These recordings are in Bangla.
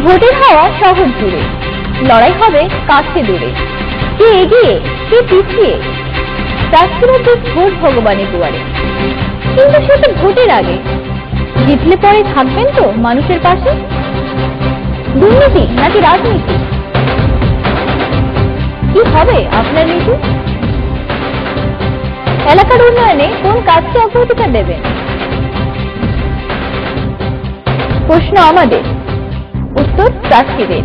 ভোটের হাওয়া শহর জুড়ে, লড়াই হবে কাছে দূরে, কে এগিয়ে কে পিছিয়ে, প্রার্থীরা তো ভোট ভগবানের দুয়ারে। কিন্তু সেটা ভোটের আগে, জিতলে পরে থাকবেন তো মানুষের পাশে? দুর্নীতি নাকি রাজনীতি, কি হবে আপনার নীতি? এলাকার উন্নয়নে কোন কাজকে অগ্রাধিকার দেবেন? প্রশ্ন আমাদের, উত্তর প্রার্থীদের।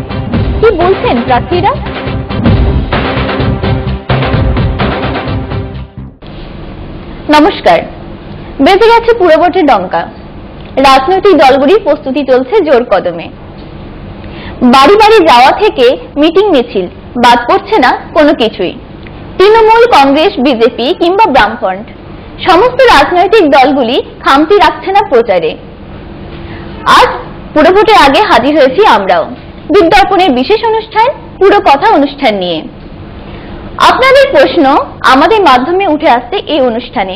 কি বলছেন প্রার্থীরা? নমস্কার। বেজে গেছে পুরভোটের ডঙ্কা। রাজনৈতিক দলগুলির প্রস্তুতি চলছে জোর কদমে। বাড়ি বাড়ি যাওয়া থেকে মিটিং মিছিল, বাদ পড়ছে না কোনো কিছুই। তৃণমূল, কংগ্রেস, বিজেপি কিংবা বামফ্রন্ট, সমস্ত রাজনৈতিক দলগুলি খামতি রাখছে না প্রচারে। আজ পুরভোটের আগে হাজির হয়েছি আমরাও বিজ্ঞাপনের বিশেষ অনুষ্ঠান পুরো কথা অনুষ্ঠান নিয়ে। আপনাদের প্রশ্ন আমাদের মাধ্যমে উঠে আসছে এই অনুষ্ঠানে।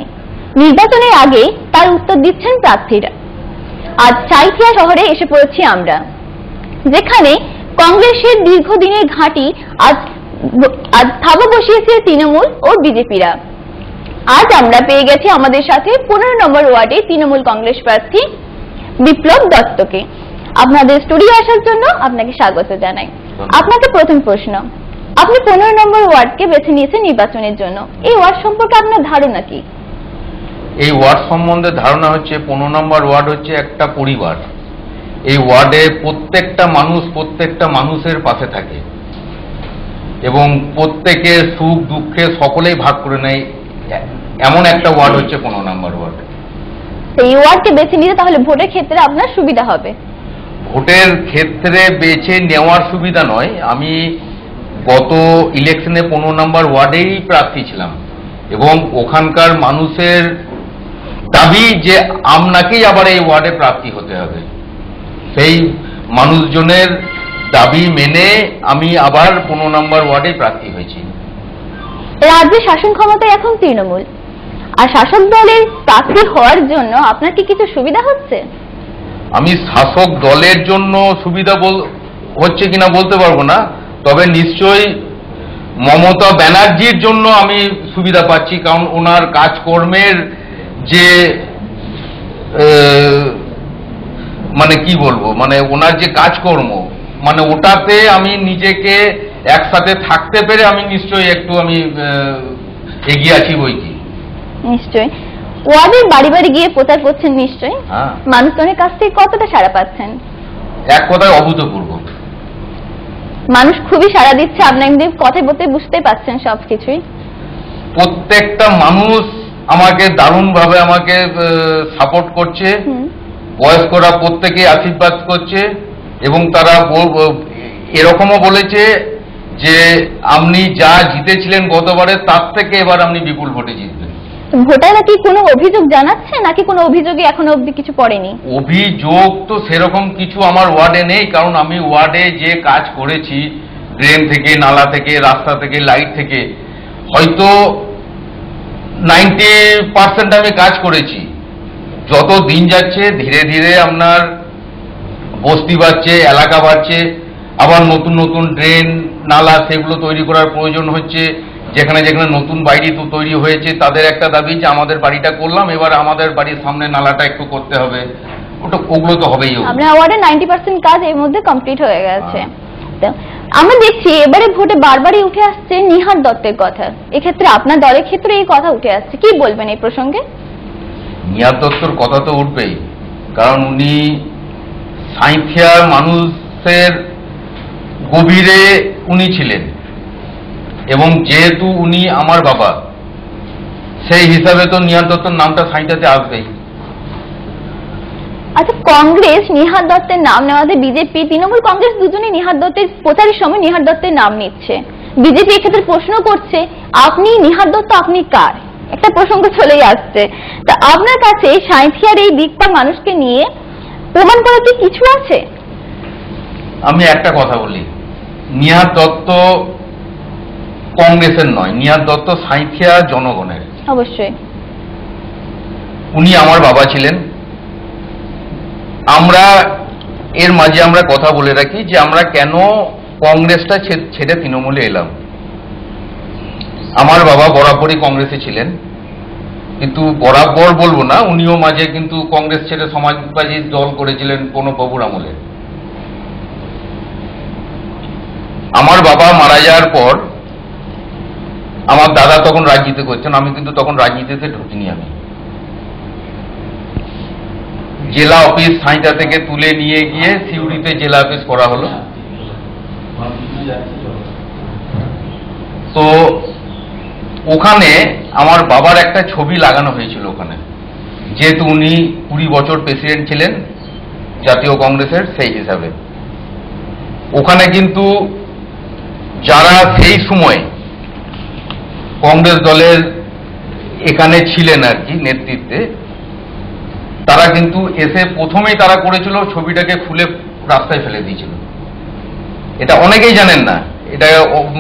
নির্বাচনের আগে তার উত্তর দিচ্ছেন প্রার্থীরা। আজ সাঁইথিয়া শহরে এসে পড়েছি আমরা, যেখানে কংগ্রেসের দীর্ঘদিনের ঘাঁটি আজ থাবা বসিয়েছে তৃণমূল ও বিজেপিরা। আজ আমরা পেয়ে গেছি আমাদের সাথে 15 নম্বর ওয়ার্ডে তৃণমূল কংগ্রেস প্রার্থী বিপ্লব দত্তকে। আপনাদের স্টুডিও আসার জন্য আপনাকে স্বাগত জানাই। আপনাকে প্রথম প্রশ্ন, আপনি 15 নম্বর ওয়ার্ডকে বেছে নিয়েছেন নির্বাচনের জন্য, এই ওয়ার্ড সম্পর্কে আপনার ধারণা কি? এই ওয়ার্ড সম্বন্ধে ধারণা হচ্ছে 15 নম্বর ওয়ার্ড হচ্ছে একটা পরিবার। এই ওয়ার্ডে প্রত্যেকটা মানুষ প্রত্যেকটা মানুষের পাশে থাকে এবং প্রত্যেকের সুখ দুঃখে সকলেই ভাগ করে নেয়, এমন একটা ওয়ার্ড হচ্ছে 15 নম্বর ওয়ার্ড। এই ওয়ার্ডকে বেছে নিতে তাহলে ভোটের ক্ষেত্রে আপনার সুবিধা হবে? ভোটের ক্ষেত্রে বেছে নেওয়ার সুবিধা নয়, আমি গত ইলেকশনে 15 নম্বর ওয়ার্ডেই প্রার্থী ছিলাম এবং ওখানকার মানুষের দাবি যে আপনাকেই আবার এই ওয়ার্ডে প্রার্থী হতে হবে। সেই মানুষজনের দাবি মেনে আমি আবার 15 নম্বর ওয়ার্ডে প্রার্থী হয়েছি। রাজ্যে শাসন ক্ষমতায় এখন তৃণমূল, আর শাসক দলের প্রার্থী হওয়ার জন্য আপনার কি কিছু সুবিধা হচ্ছে? আমি শাসক দলের জন্য সুবিধা হচ্ছে কিনা বলতে পারবো না, তবে নিশ্চয়ই মমতা ব্যানার্জির জন্য আমি সুবিধা পাচ্ছি, কারণ ওনার কাজকর্মের যে মানে কি বলবো, মানে ওনার যে কাজকর্ম, মানে ওটাতে আমি নিজেকে একসাথে থাকতে পেরে আমি নিশ্চয়ই একটু আমি এগিয়ে আছি বই কি। নিশ্চয়ই ওয়ার্ডের বাড়ি বাড়ি গিয়ে প্রচার করছেন নিশ্চয়ই, মানুষজনের কাছ থেকে কতটা সাড়া পাচ্ছেন? এক কথায় অভূতপূর্ব। মানুষ খুবই সাড়া দিচ্ছে, আপনাদের কথা বলতে বুঝতে পাচ্ছেন সবকিছুই। প্রত্যেকটা মানুষ আমাকে দারুণভাবে আমাকে সাপোর্ট করছে, বয়স্করা প্রত্যেকে আশীর্বাদ করছে এবং তারা এরকমও বলেছে যে আপনি যা জিতেছিলেন গতবারে তার থেকে এবার আপনি বিপুল ভোটে জিতবেন। ভোটাররা কি কোনো অভিযোগ জানাচ্ছে নাকি কোনো অভিযোগে এখনো অবধি কিছু পড়েনি? অভিযোগ তো সেরকম কিছু আমার ওয়ার্ডে নেই, কারণ আমি ওয়ার্ডে যে কাজ করেছি, ড্রেন থেকে, নালা থেকে, রাস্তা থেকে, লাইট থেকে, হয়তো 90% আমি কাজ করেছি। যত দিন যাচ্ছে ধীরে ধীরে আপনার বস্তি বাড়ছে, এলাকা বাড়ছে, আবার নতুন নতুন ড্রেন নালা সেগুলো তৈরি করার প্রয়োজন হচ্ছে। যেখানে যেখানে নতুন বাড়ি তো তৈরি হয়েছে তাদের একটা দাবি যে আমাদের বাড়িটা করলাম, এবার আমাদের বাড়ির সামনে নালাটা একটু করতে হবে, ওগুলো তো হবেই। আপনার ওয়ার্ডে 90% কাজ এর মধ্যে কমপ্লিট হয়ে গেছে। আমরা দেখছি এবারে ভোটে বারবারই উঠে আসছে নিহার দত্তের কথা, এক্ষেত্রে আপনার দলের ক্ষেত্রে এই কথা উঠে আসছে, কি বলবেন এই প্রসঙ্গে? নিহার দত্তর কথা তো উঠবেই, কারণ উনি সাঁইথিয়ার মানুষের গভীরে উনি ছিলেন এবং যেহেতু উনি আমার বাবা, সেই হিসাবে তো নিহার দত্তর নামটা সাঁইথিয়াতে আসবেই। আচ্ছা, কংগ্রেস নিহার দত্তের নাম নেওয়াতে বিজেপি, তৃণমূল কংগ্রেস দুজনেই নিহার দত্তের প্রচারের সময় নিহার দত্তের নাম নিচ্ছে। বিজেপি এক্ষেত্রে প্রশ্ন করছে আপনি নিহার দত্ত, আপনি কার? একটা প্রসঙ্গ চলেই আসছে। তা আপনার কাছে সাঁইথিয়ার এই দিকপাল মানুষকে নিয়ে প্রমাণ করার কি কিছু আছে? আমি একটা কথা বলি, নিহার দত্ত কংগ্রেসের নয়, নিহার দত্ত সাঁইথিয়া জনগণের। অবশ্যই উনি আমার বাবা ছিলেন। আমরা এর মাঝে আমরা কথা বলে রাখি যে আমরা কেন কংগ্রেসটা ছেড়ে তৃণমূলে এলাম। আমার বাবা বরাবরই কংগ্রেসে ছিলেন, কিন্তু বরাবর বলবো না, উনিও মাঝে কিন্তু কংগ্রেস ছেড়ে সমাজবাদী দল করেছিলেন প্রণববাবুর আমলে। আমার বাবা মারা যাওয়ার পর আমার দাদা তখন রাজনীতি করছেন, আমি কিন্তু তখন রাজনীতিতে ঢুকিনি। আমি জেলা অফিস সাঁইতা থেকে তুলে নিয়ে গিয়ে সিউড়িতে জেলা অফিস করা হলো। তো ওখানে আমার বাবার একটা ছবি লাগানো হয়েছিল ওখানে, যেহেতু উনি 20 বছর প্রেসিডেন্ট ছিলেন জাতীয় কংগ্রেসের, সেই হিসাবে ওখানে কিন্তু যারা সেই সময় কংগ্রেস দলের এখানে ছিলেন আর কি নেতৃত্বে, তারা কিন্তু এসে প্রথমেই তারা করেছিল ছবিটাকে খুলে রাস্তায় ফেলে দিয়েছিল। এটা অনেকেই জানেন না, এটা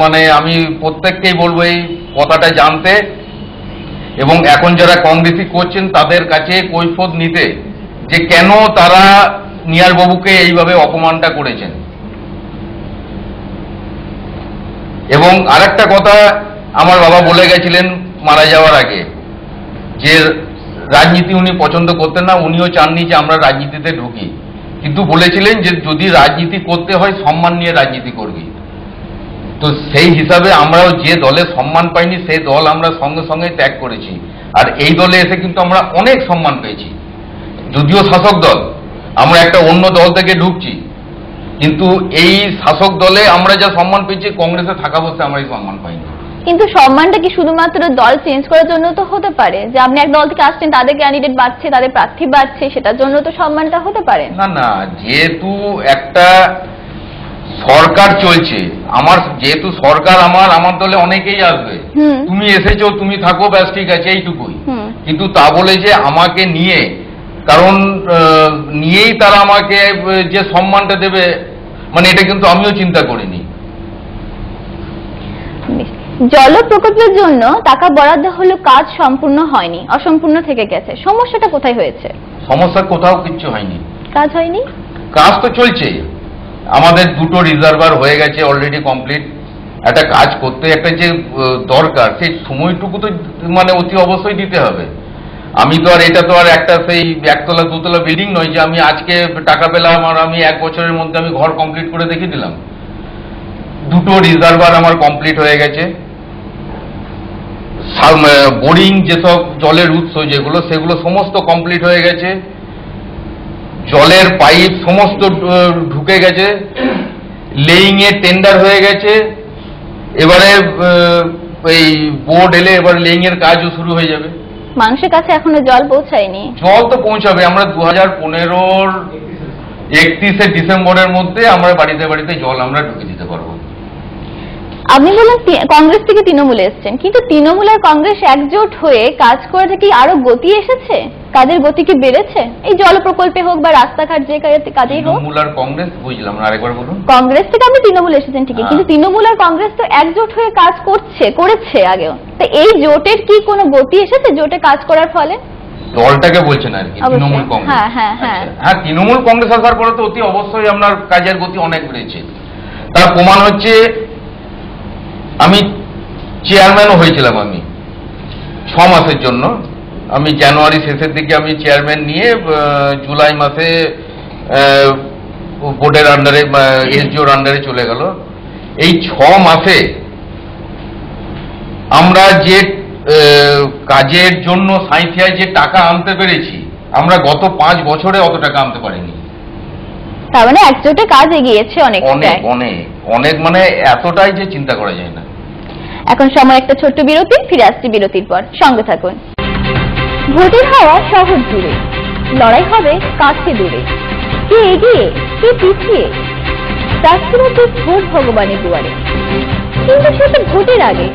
মানে আমি প্রত্যেককেই বলবো এই কথাটা জানতে, এবং এখন যারা কংগ্রেসই করছেন তাদের কাছে কৈফিয়ত নিতে যে কেন তারা নিয়ার বাবুকে এইভাবে অপমানটা করেছেন। এবং আরেকটা কথা আমার বাবা বলে গেছিলেন মারা যাওয়ার আগে, যে রাজনীতি উনি পছন্দ করতেন না, উনিও চাননি যে আমরা রাজনীতিতে ঢুকি, কিন্তু বলেছিলেন যে যদি রাজনীতি করতে হয় সম্মান নিয়ে রাজনীতি করবি। তো সেই হিসাবে আমরাও যে দলে সম্মান পাইনি সেই দল আমরা সঙ্গে সঙ্গে ত্যাগ করেছি, আর এই দলে এসে কিন্তু আমরা অনেক সম্মান পেয়েছি। যদিও শাসক দল, আমরা একটা অন্য দল থেকে ঢুকছি, কিন্তু এই শাসক দলে আমরা যা সম্মান পেয়েছি কংগ্রেসে থাকা বলতে আমরা এই সম্মান পাইনি। কিন্তু সম্মানটা কি শুধুমাত্র দল চেঞ্জ করার জন্য তো হতে পারে, যে আপনি এক দল থেকে আসছেন, তাদের ক্যান্ডিডেট বাড়ছে, তাদের প্রার্থী বাড়ছে, সেটার জন্য তো সম্মানটা হতে পারে না। না, যেহেতু একটা সরকার চলছে, আমার যেহেতু সরকার আমার দলে অনেকেই আসবে, তুমি এসেছো তুমি থাকো, ব্যাস ঠিক আছে এইটুকুই। কিন্তু তা বলে যে আমাকে নিয়ে, কারণ নিয়েই তারা আমাকে যে সম্মানটা দেবে, মানে এটা কিন্তু আমিও চিন্তা করিনি। জল প্রকল্পের জন্য টাকা বরাদ্দ হলো, কাজ সম্পূর্ণ হয়নি, অসম্পূর্ণ থেকে গেছে। সমস্যাটা কোথায় হয়েছে? সমস্যা কোথাও কিচ্ছু হয়নি, কাজ হয়নি, কাজ তো চলছে। আমাদের 2টো রিজার্ভার হয়ে গেছে অলরেডি কমপ্লিট। একটা কাজ করতে একটা যে দরকার সেই সময়টুকু তো মানে অতি অবশ্যই দিতে হবে। আমি তো আর এটা তো আর একটা সেই 1তলা 2তলা বিল্ডিং নয় যে আমি আজকে টাকা পেলাম আর আমি 1 বছরের মধ্যে আমি ঘর কমপ্লিট করে দেখিয়ে দিলাম। 2টো রিজার্ভার আমার কমপ্লিট হয়ে গেছে। বোরিং যেসব জলের উৎস যেগুলো, সেগুলো সমস্ত কমপ্লিট হয়ে গেছে। জলের পাইপ সমস্ত ঢুকে গেছে। লেইং এর টেন্ডার হয়ে গেছে। এবারে এই বোর্ড এলে এবার লেইং এর কাজও শুরু হয়ে যাবে। মানুষের কাছে এখনো জল পৌঁছায়নি। জল তো পৌঁছাবে। আমরা 2015-র 31শে ডিসেম্বরের মধ্যে আমরা বাড়িতে বাড়িতে জল আমরা ঢুকে দিতে পারবো। আপনি বললেন কংগ্রেস থেকে তৃণমূলে এসেছেন, কিন্তু তৃণমূল আর কংগ্রেস একজোট হয়ে কাজ করাটা কি আরো গতি এসেছে? কাজের গতি কি বেড়েছে? এই জল প্রকল্পে হোক বা রাস্তাঘাট যে কাজেই হোক। তৃণমূল আর কংগ্রেস বুঝলাম না, আরেকবার বলুন। কংগ্রেস থেকে আপনি তৃণমূলে এসেছেন ঠিকই, কিন্তু তৃণমূল আর কংগ্রেস তো একজোট হয়ে কাজ করেছে আগেও। তো এই জোটের কি কোনো গতি এসেছে জোটে কাজ করার ফলে? দলটাকে বলছেন আর কি, তৃণমূল কংগ্রেস। হ্যাঁ, তৃণমূল কংগ্রেস আসার পরে তো অতি অবশ্যই আপনার কাজের গতি অনেক বেড়েছে। তার প্রমাণ হচ্ছে আমি চেয়ারম্যানও হয়েছিলাম। আমি 6 মাসের জন্য, আমি জানুয়ারি শেষের দিকে আমি চেয়ারম্যান নিয়ে জুলাই মাসে বোর্ডের আন্ডারে এসডিওর আন্ডারে চলে গেল। এই 6 মাসে আমরা যে কাজের জন্য সাঁইথিয়ায় যে টাকা আনতে পেরেছি, আমরা গত 5 বছরে অত টাকা আনতে পারিনি। তার মানে একজোটে কাজ এগিয়েছে অনেক অনেক, মানে এতটাই যে চিন্তা করা যায় না। এখন সময় একটা ছোট্ট বিরতি, ফিরে আসছি বিরতির পর, সঙ্গে থাকুন। ভোটের হাওয়া শহর জুড়ে, লড়াই হবে কাছে দূরে, কে এগিয়ে কে পিছিয়ে, রাষ্ট্রপতি ভোট ভগবানের দুয়ারে। কিন্তু সে তো ভোটের আগে,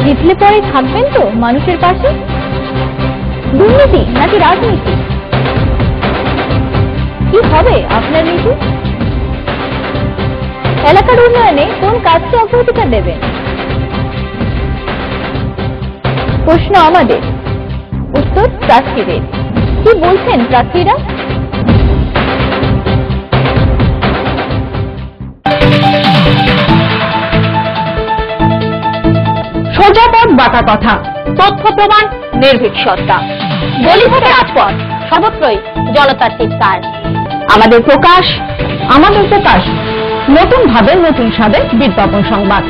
জিতলে পরে থাকবেন তো মানুষের পাশে? দুর্নীতি নাকি রাজনীতি, কি হবে আপনার নীতি? এলাকার উন্নয়নে কোন কাজকে অগ্রাধিকার দেবেন? প্রশ্ন আমাদের, উত্তর প্রার্থীদের। কি বলছেন প্রার্থীরা? পাকা কথা, তথ্য প্রমাণ নির্ভীক সত্তা। গলি থেকে রাজপথ, সর্বত্রই জনতার চিৎকার। আমাদের প্রকাশ, নতুন ভাবে নতুন স্বাদে বিজ্ঞাপন সংবাদ।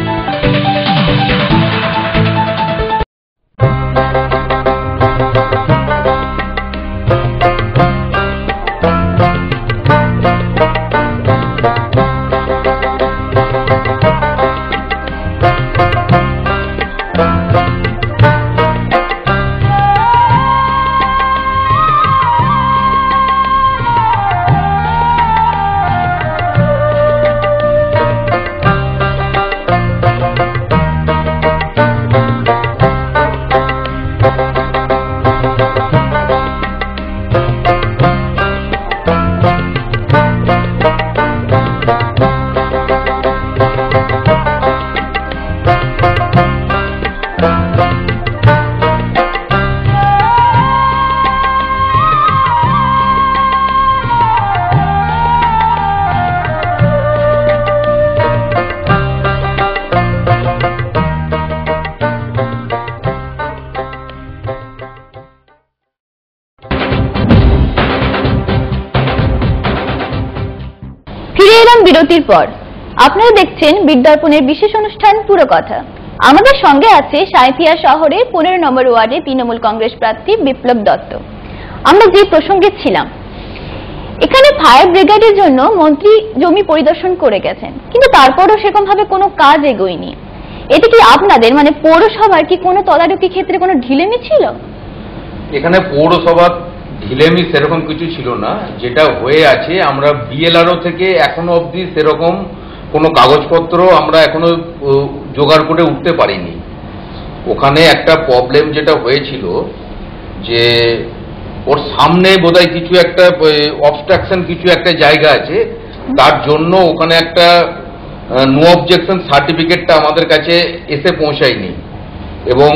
বিরতির পর আপনারা দেখছেন বিজ্ঞাপনের বিশেষ অনুষ্ঠান পুরো কথা। আমাদের সঙ্গে আছে সাঁইথিয়া শহরে 15 নম্বর ওয়ার্ডে তৃণমূল কংগ্রেস প্রার্থী বিপ্লব দত্ত। আমরা যে প্রসঙ্গে ছিলাম, এখানে ফায়ার ব্রিগেডের জন্য মন্ত্রী জমি পরিদর্শন করে গেছেন, কিন্তু তারপরও সেরকম ভাবে কোনো কাজ এগোয়নি। এতে কি আপনাদের মানে পৌরসভার কি কোনো তদারকি ক্ষেত্রে কোনো ঢিলেমি ছিল? এখানে পৌরসভার ঢিলেমি সেরকম কিছু ছিল না। যেটা হয়ে আছে, আমরা বিএলআরও থেকে এখনো অবধি সেরকম কোনো কাগজপত্র আমরা এখনো জোগাড় করে উঠতে পারিনি। ওখানে একটা প্রবলেম যেটা হয়েছিল যে ওর সামনে বোধহয় কিছু একটা অবস্ট্রাকশন কিছু একটা জায়গা আছে, তার জন্য ওখানে একটা নো অবজেকশন সার্টিফিকেটটা আমাদের কাছে এসে পৌঁছায়নি। এবং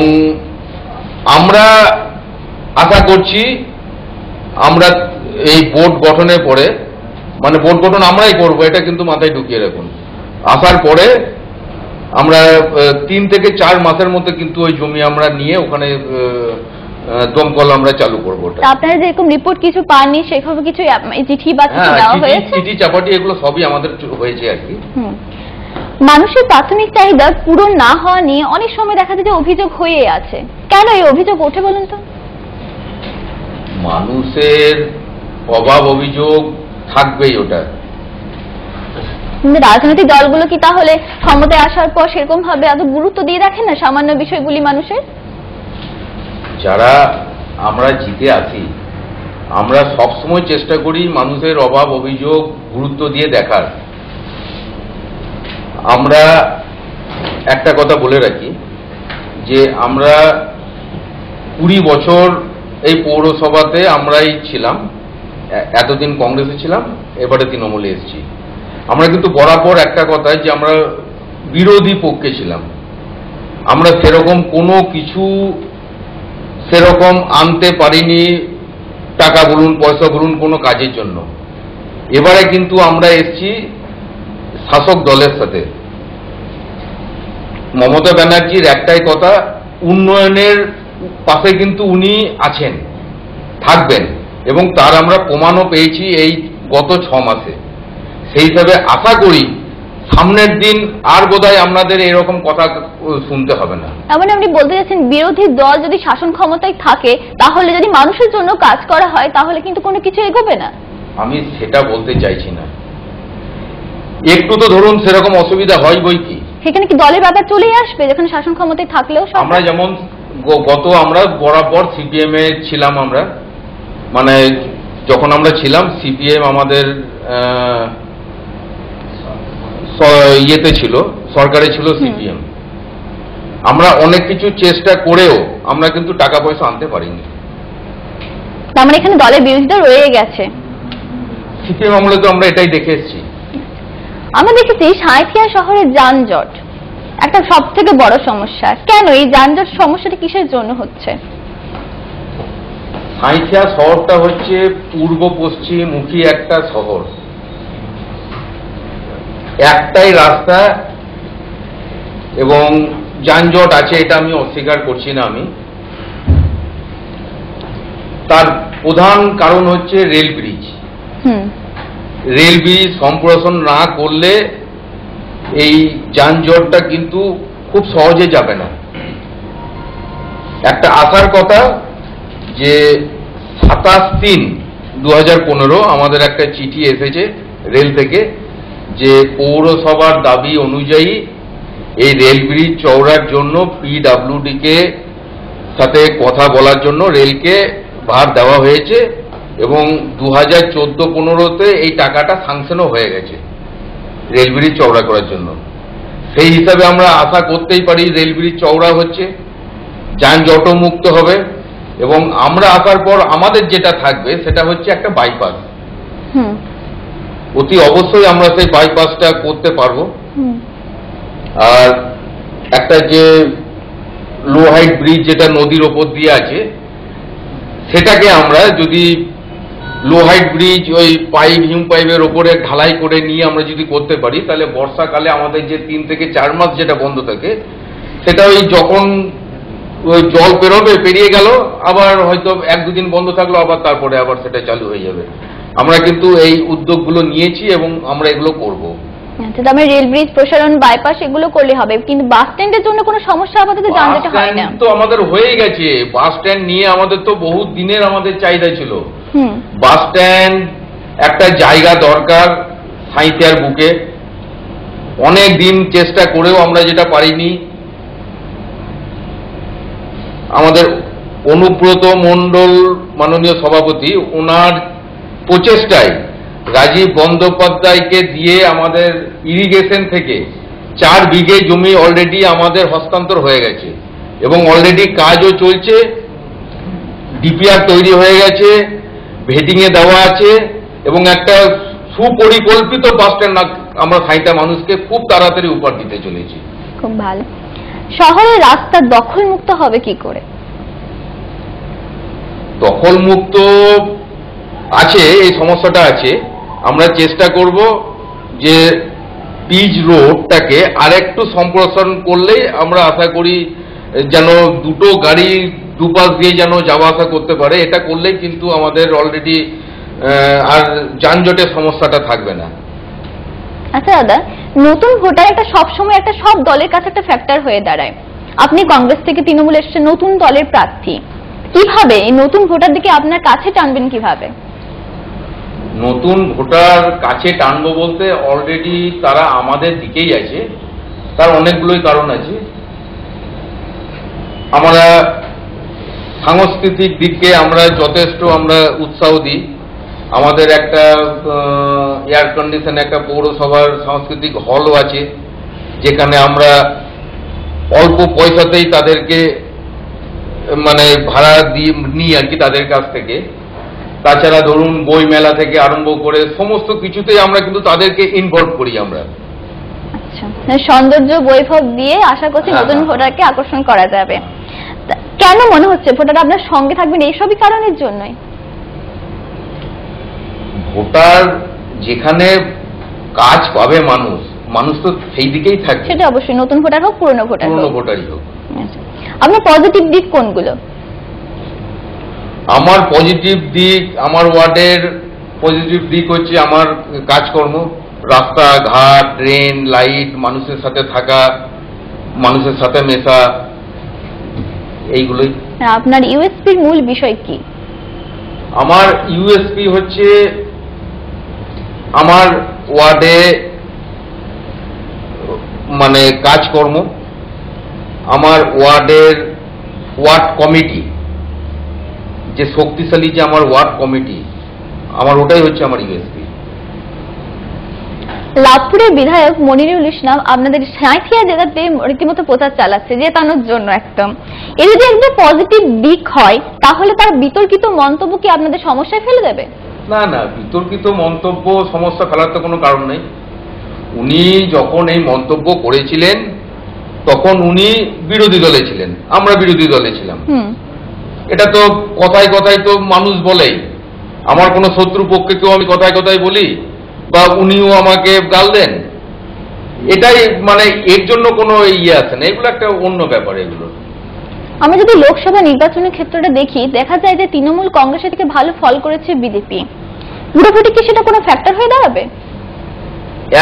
আমরা আশা করছি আমরা এই বোর্ড গঠনের পরে, মানে বোর্ড গঠন আমরাই করবো, এটা কিন্তু মাথায় ঢুকিয়ে রাখুন। আসার পরে আমরা 3 থেকে 4 মাসের মধ্যে কিন্তু ওই জমি আমরা নিয়ে ওখানে দমকল আমরা চালু করবো। আপনারা যে এরকম রিপোর্ট কিছু পাননি, সেভাবে কিছু চিঠি বা কিছু দেওয়া হয়েছে? চিঠি চাপাটি এগুলো সবই আমাদের হয়েছে আর কি। মানুষের প্রাথমিক চাহিদা পূরণ না হওয়া নিয়ে অনেক সময় দেখা যায় যে অভিযোগ হয়ে আছে। কেন এই অভিযোগ ওঠে বলুন তো? মানুষের অভাব অভিযোগ থাকবেই ওটা। রাজনৈতিক দলগুলো কি তাহলে ক্ষমতায় আসার পর সেরকম ভাবে এত গুরুত্ব দিয়ে রাখেন না সামান্য বিষয়গুলি মানুষের? যারা আমরা জিতে আছি, আমরা সবসময় চেষ্টা করি মানুষের অভাব অভিযোগ গুরুত্ব দিয়ে দেখার। আমরা একটা কথা বলে রাখি যে আমরা 20 বছর এই পৌরসভাতে আমরাই ছিলাম, এতদিন কংগ্রেসে ছিলাম, এবারে তৃণমূলে এসেছি। আমরা কিন্তু বরাবর একটা কথা যে আমরা বিরোধী পক্ষে ছিলাম। আমরা সেরকম কোনো কিছু সেরকম আনতে পারিনি, টাকা বলুন পয়সা বলুন কোনো কাজের জন্য। এবারে কিন্তু আমরা এসেছি শাসক দলের সাথে। মমতা ব্যানার্জির একটাই কথা, উন্নয়নের পাশে কিন্তু উনি আছেন, থাকবেন, এবং তার আমরা প্রমাণও পেয়েছি এই গত 6 মাসে। সেই হিসাবে আশা করি সামনের দিন আর বোধহয় আপনাদের এরকম কথা শুনতে হবে না। মানে আপনি বলতে চাচ্ছেন বিরোধী দল যদি শাসন ক্ষমতায় থাকে, তাহলে যদি মানুষের জন্য কাজ করা হয় তাহলে কিন্তু কোনো কিছু এগোবে না? আমি সেটা বলতে চাইছি না। একটু তো ধরুন সেরকম অসুবিধা হয় বই কি, সেখানে কি দলের ব্যাপার চলেই আসবে যেখানে শাসন ক্ষমতায় থাকলেও? আমরা যেমন আমরা বরাবর সিপিএম এ ছিলাম। আমরা মানে যখন আমরা ছিলাম সিপিএম আমাদের ইয়েতে ছিল, সরকারে ছিল সিপিএম। আমরা অনেক কিছু চেষ্টা করেও আমরা কিন্তু টাকা পয়সা আনতে পারিনি। তার মানে এখানে দলের বিরোধিতা রয়ে গেছে। সিপিএম আমলে তো আমরা এটাই দেখে এসেছি। আমরা দেখেছি সাঁইথিয়া শহরের যানজট একটা সব থেকে বড় সমস্যা। কেন এই যানজট সমস্যাটা কিসের জন্য হচ্ছে? সাঁইথিয়া শহরটা হচ্ছে পূর্ব পশ্চিমমুখী একটা শহর। একটাই রাস্তা এবং যানজট আছে, এটা আমি অস্বীকার করছি না। আমি তার প্রধান কারণ হচ্ছে রেল ব্রিজ। রেল ব্রিজ সম্প্রসারণ না করলে এই যানজটটা কিন্তু খুব সহজে যাবে না। একটা আসার কথা যে 27/3/2015 আমাদের একটা চিঠি এসেছে রেল থেকে যে পৌরসভার দাবি অনুযায়ী এই রেল ব্রিজ চওড়ার জন্য পিডব্লিউডি কে সাথে কথা বলার জন্য রেলকে ভার দেওয়া হয়েছে এবং 2014-15-তে এই টাকাটা স্যাংশনও হয়ে গেছে রেল ব্রিজ চওড়া করার জন্য। সেই হিসাবে আমরা আশা করতেই পারি রেল ব্রিজ চওড়া হচ্ছে, যানজট মুক্ত হবে এবং আমরা আসার পর আমাদের যেটা থাকবে সেটা হচ্ছে একটা বাইপাস। অতি অবশ্যই আমরা সেই বাইপাসটা করতে পারবো। আর একটা যে লো হাইট ব্রিজ যেটা নদীর ওপর দিয়ে আছে সেটাকে আমরা যদি লো হাইট ব্রিজ ওই পাইপ হিম পাইপের ওপরে ঢালাই করে নিয়ে আমরা যদি করতে পারি তাহলে বর্ষাকালে আমাদের যে 3 থেকে 4 মাস যেটা বন্ধ থাকে সেটা ওই যখন ওই জল পেরোবে পেরিয়ে গেল আবার হয়তো 1-2 দিন বন্ধ থাকলো আবার তারপরে আবার সেটা চালু হয়ে যাবে। আমরা কিন্তু এই উদ্যোগগুলো নিয়েছি এবং আমরা এগুলো করব। আচ্ছা, তাহলে রেল ব্রিজ প্রসারণ বাইপাস এগুলো করলে হবে, কিন্তু বাস স্ট্যান্ডের জন্য কোনো সমস্যা আপাতত যানজটে হয় না? তো আমাদের হয়ে গেছে, বাস স্ট্যান্ড নিয়ে আমাদের তো বহুত দিনের আমাদের চাহিদা ছিল। বাস স্ট্যান্ড একটা জায়গা দরকার সাঁইথিয়ার বুকে, অনেক দিন চেষ্টা করেও আমরা যেটা পারিনি। আমাদের অনুব্রত মণ্ডল মাননীয় সভাপতি, ওনার প্রচেষ্টায় রাজীব বন্দ্যোপাধ্যায়কে দিয়ে আমাদের ইরিগেশন থেকে 4 বিঘে জমি অলরেডি আমাদের হস্তান্তর হয়ে গেছে এবং অলরেডি কাজও চলছে, ডিপিআর তৈরি হয়ে গেছে, ভেটিং এ দেওয়া আছে এবং একটা সুপরিকল্পিত বাস স্ট্যান্ড আমরা সাঁইথিয়া মানুষকে খুব তাড়াতাড়ি উপহার দিতে চলেছি। খুব ভালো। শহরের রাস্তা দখল মুক্ত হবে কি করে? দখল মুক্ত আছে, এই সমস্যাটা আছে। আমরা চেষ্টা করব যে পিচ রোডটাকে আরেকটু সম্প্রসারণ করলেই আমরা আশা করি যেন দুটো গাড়ি দুপাশ দিয়ে যেন যাওয়া আসা করতে পারে। এটা করলেই কিন্তু আমাদের অলরেডি আর যানজটের সমস্যাটা থাকবে না। আচ্ছা দাদা, নতুন ভোটার একটা সবসময় একটা সব দলের কাছে একটা ফ্যাক্টর হয়ে দাঁড়ায়। আপনি কংগ্রেস থেকে তৃণমূল এসে নতুন দলের প্রার্থী, কিভাবে এই নতুন ভোটারদেরকে আপনার কাছে টানবেন কিভাবে? নতুন ভোটার কাছে টানবো বলতে অলরেডি তারা আমাদের দিকেই আছে, তার অনেকগুলোই কারণ আছে। আমরা সাংস্কৃতিক দিকে আমরা যথেষ্ট আমরা উৎসাহ দিই। আমাদের একটা এয়ার কন্ডিশন একটা পৌরসভার সাংস্কৃতিক হলও আছে যেখানে আমরা অল্প পয়সাতেই তাদেরকে মানে ভাড়া দিয়ে নিই আর কি তাদের কাছ থেকে। তাছাড়া ধরুন বই মেলা থেকে আরম্ভ করে সমস্ত কিছুতেই আমরা কিন্তু তাদেরকে ইনভলভ করি আমরা। আচ্ছা, সৌন্দর্য বৈভব দিয়ে আশা করছি নতুন ভোটারকে আকর্ষণ করা যাবে। কেন মনে হচ্ছে ভোটার আপনার সঙ্গে থাকবেন এইসবই কারণের জন্যই? ভোটার যেখানে কাজ পাবে মানুষ, মানুষ তো সেই দিকেই থাকবে। সেটা অবশ্যই, নতুন ভোটার হোক পুরনো ভোটারই হোক। আপনার পজিটিভ দিক কোনগুলো? আমার পজিটিভ দিক, আমার ওয়ার্ডের পজিটিভ দিক হচ্ছে আমার কাজকর্ম, রাস্তাঘাট, ট্রেন, লাইট, মানুষের সাথে থাকা, মানুষের সাথে মেশা, এইগুলোই। আপনার ইউএসপির মূল বিষয় কি? আমার ইউএসপি হচ্ছে আমার ওয়ার্ডে মানে কাজকর্ম, আমার ওয়ার্ডের ওয়ার্ড কমিটি যে শক্তিশালী যে আমার ওয়ার্ড কমিটি, আমার ওটাই হচ্ছে আমার ইউএসপি। লাভপুরের বিধায়ক মনিরুল ইসলাম আপনাদের সাঁইথিয়া জেলাতে রীতিমতো প্রচার চালাচ্ছে জেতানোর জন্য একদম। এর যদি একদম পজিটিভ দিক হয় তাহলে তার বিতর্কিত মন্তব্য কি আপনাদের সমস্যায় ফেলে দেবে? না না, বিতর্কিত মন্তব্য সমস্যা ফেলার তো কোনো কারণ নেই। উনি যখন এই মন্তব্য করেছিলেন তখন উনি বিরোধী দলে ছিলেন, আমরা বিরোধী দলে ছিলাম। এটা তো কথায় কথায় তো মানুষ বলেই, আমার কোনো শত্রু পক্ষে কেউ আমি কথায় কথায় বলি বা উনিও আমাকে গাল দেন, এটাই মানে এর জন্য কোনো ইয়ে আছে না, এগুলো একটা অন্য ব্যাপার। এগুলো আমরা যদি লোকসভা নির্বাচনের ক্ষেত্রটা দেখি, দেখা যায় যে তৃণমূল কংগ্রেসের থেকে ভালো ফল করেছে বিজেপি। পুরোপুরি কি সেটা কোনো ফ্যাক্টর হয়ে দাঁড়াবে?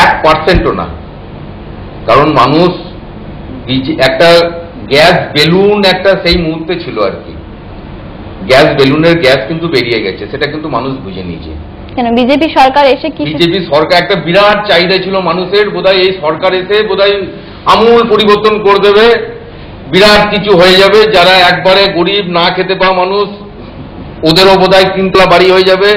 1%ও না। কারণ মানুষ একটা গ্যাস বেলুন একটা সেই মুহূর্তে ছিল আর কি, গ্যাস বেলুনের গ্যাস কিন্তু বেরিয়ে গেছে, সেটা কিন্তু মানুষ বুঝে নিয়েছে। কেন বিজেপি সরকার এসে কি? বিজেপি সরকার একটা বিরাট চাহিদা ছিল মানুষের, বোধহয় এই সরকার এসে বোধহয় আমূল পরিবর্তন করে দেবে, বিরাট কিছু হয়ে যাবে। যারা একবারে গরিব না খেতে পাওয়া মানুষ, ওদেরও বোধহয় 3 তলা বাড়ি হয়ে যাবে,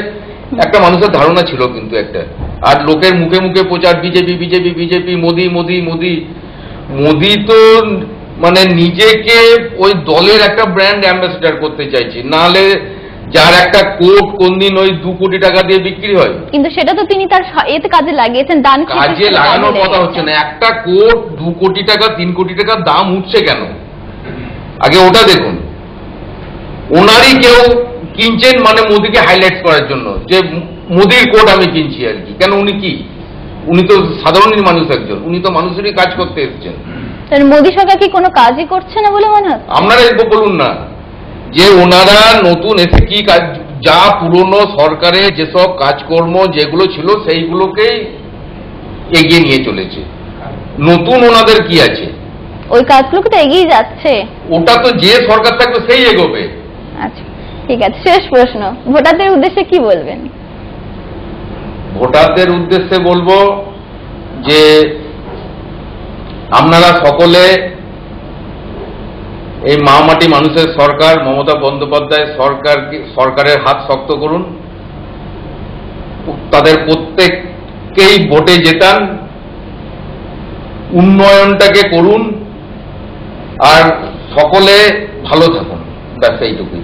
একটা মানুষের ধারণা ছিল কিন্তু একটা। আর লোকের মুখে মুখে প্রচার BJP BJP BJP, Modi Modi Modi. Modi তো মানে নিজেকে ওই দলের একটা ব্র্যান্ড অ্যাম্বাসেডর করতে চাইছে, নাহলে যার একটা কোট কোনদিন ওই 2 কোটি টাকা দিয়ে বিক্রি হয়। কিন্তু সেটা তো তিনি তার এতে কাজে লাগিয়েছেন, দান কাজে লাগানোর কথা হচ্ছে না। একটা কোট 2 কোটি টাকা 3 কোটি টাকা দাম উঠছে কেন, আগে ওটা দেখুন। ওনারই কেউ কিনছেন মানে মোদিকে হাইলাইট করার জন্য, যে মোদির কোট আমি কিনছি আর কি। কেন উনি কি, উনি তো সাধারণ মানুষ একজন, উনি তো মানুষেরই কাজ করতে এসেছেন। মোদি সরকার কি কোনো কাজই করছে না বলে মনে হচ্ছে? আপনারা বলুন না যে ওনারা নতুন এসে কি কাজ, যা পুরনো সরকারে যেসব কাজকর্ম যেগুলো ছিল সেইগুলোকেই এগিয়ে নিয়ে চলেছে। নতুন ওনাদের কি আছে? ওই কাজগুলোকে তো এগিয়ে যাচ্ছে। ওটা তো যে সরকার থাকবে সেই এগোবে। আচ্ছা ঠিক আছে, শেষ প্রশ্ন, ভোটারদের উদ্দেশ্যে কি বলবেন? ভোটারদের উদ্দেশ্যে বলবো যে আপনারা সকলে এই মাটি মানুষের সরকার মমতা বন্দ্যোপাধ্যায় সরকারের হাত শক্ত করুন, তাদের প্রত্যেককেই ভোটে জেতান, উন্নয়নটাকে করুন, আর সকলে ভালো থাকুন, ব্যাস এইটুকুই।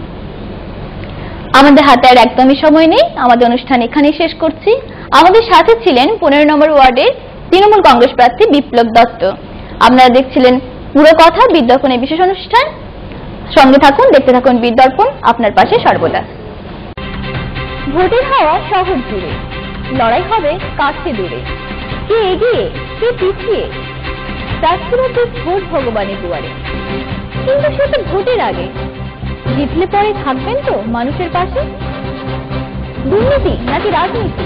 আমাদের হাতে আর একদমই সময় নেই, আমাদের অনুষ্ঠান এখানেই শেষ করছি। আমাদের সাথে ছিলেন 15 নম্বর ওয়ার্ডের তৃণমূল কংগ্রেস প্রার্থী বিপ্লব দত্ত। আপনারা দেখছিলেন পুরো কথা বিদ্যাপনের বিশেষ অনুষ্ঠান। সঙ্গে থাকুন, দেখতে থাকুন বিদ্যাপন, আপনার পাশে সর্বদা। ভোটের হাওয়া শহর জুড়ে, লড়াই হবে কাছে দূরে, কে এগিয়ে কে পিছিয়ে, প্রার্থীরা ভোট ভগবানের দুয়ারে। কিন্তু সে তো ভোটের আগে, জিতলে পরে থাকবেন তো মানুষের পাশে? দুর্নীতি নাকি রাজনীতি,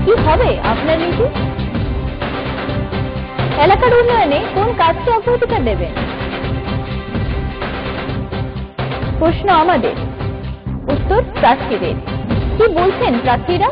কি হবে আপনার নীতি? এলাকার উন্নয়নে কোন কাজকে অগ্রাধিকার দেবেন? প্রশ্ন আমাদের, উত্তর প্রার্থীদের। কি বলছেন প্রার্থীরা?